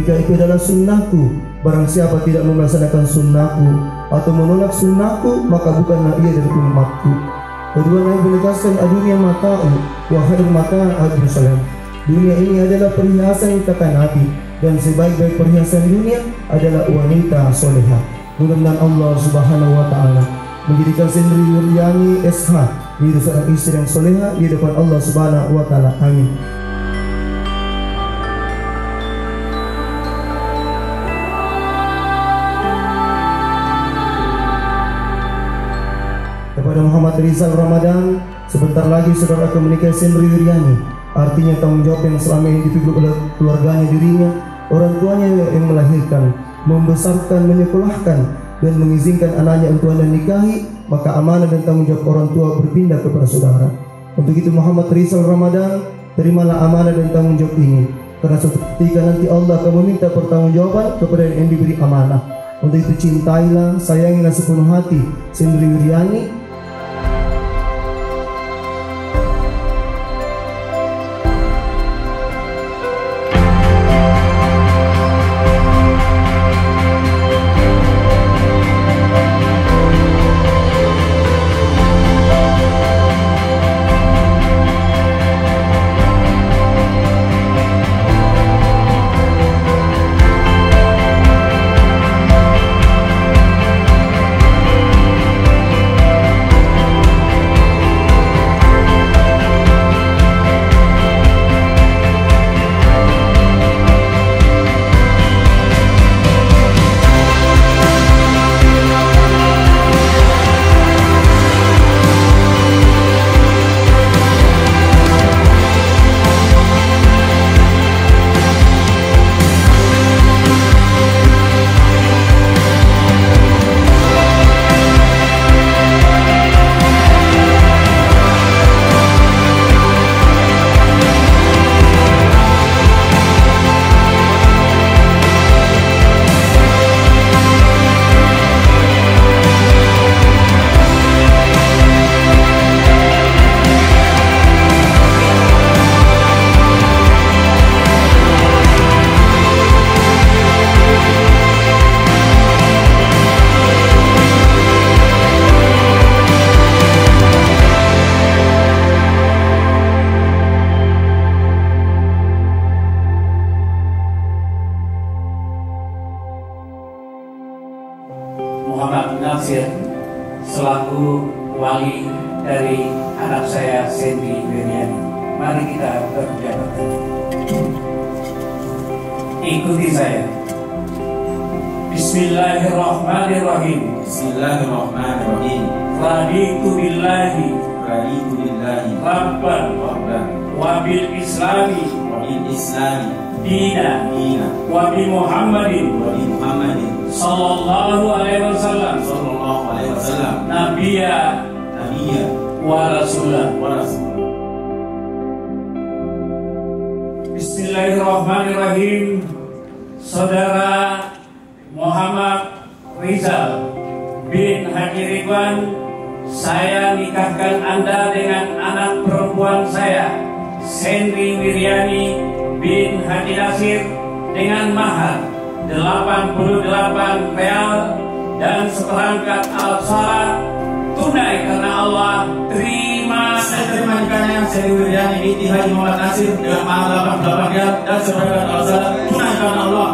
jika itu adalah sunnahku. Barang siapa tidak melaksanakan sunnahku atau menolak sunnahku, maka bukanlah ia dari umatku. Kedua, Nabi menegaskan adunia mata'u wa khairul mata' al-salam. Dunia ini adalah perhiasan, kata Nabi, dan sebaik-baik perhiasan dunia adalah wanita solehah. Mudah-mudahan Allah Subhanahu wa taala menjadikan Sendri Wiryani SH menjadi seorang istri yang solehah di depan Allah Subhanahu wa taala. Amin. Kepada Muhammad Rizal Ramadan, sebentar lagi saudara akan menikah Sendri Wiryani. Artinya tanggung jawab yang selama ini dipikul oleh keluarganya, dirinya, orang tuanya yang melahirkan, membesarkan, menyekolahkan, dan mengizinkan anaknya untuk Anda nikahi, maka amanah dan tanggung jawab orang tua berpindah kepada saudara. Untuk itu Muhammad Rizal Ramadan, terimalah amanah dan tanggung jawab ini, karena suatu ketika nanti Allah akan meminta pertanggungjawaban kepada yang diberi amanah. Untuk itu cintailah, sayangilah sepenuh hati Sendri Wiryani. Muhammad Nasir selaku wali dari anak saya Sendri Wiryani. Mari kita berjabat. Ikuti saya. Bismillahirrahmanirrahim. Bismillahirrahmanirrahim. Raditu billahi Rabban wa bil islami dina wa bi Muhammadin sallallahu alaihi wasallam nabiyya wa rasulah. Bismillahirrahmanirrahim. Saudara Muhammad Rizal bin Haji Ridwan, saya nikahkan Anda dengan anak perempuan saya, Sendri Wiryani bin Haji Nasir, dengan mahar 88 real dan seperangkat alat sholat tunai karena Allah. Saya terima nikahnya Sendri Wiryani binti Haji Muhammad Nasir dengan mahar 88 real dan seperangkat alat sholat tunai karena Allah.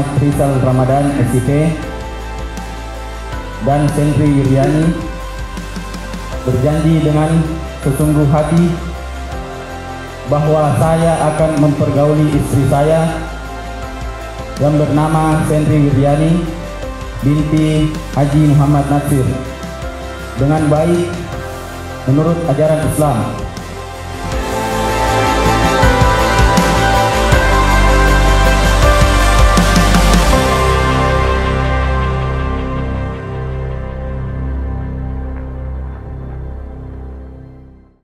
Muhammad Rizal Ramadan SIP dan Sentri Wiryani berjanji dengan sesungguh hati bahwa saya akan mempergauli istri saya yang bernama Sentri Wiryani binti Haji Muhammad Natsir dengan baik menurut ajaran Islam.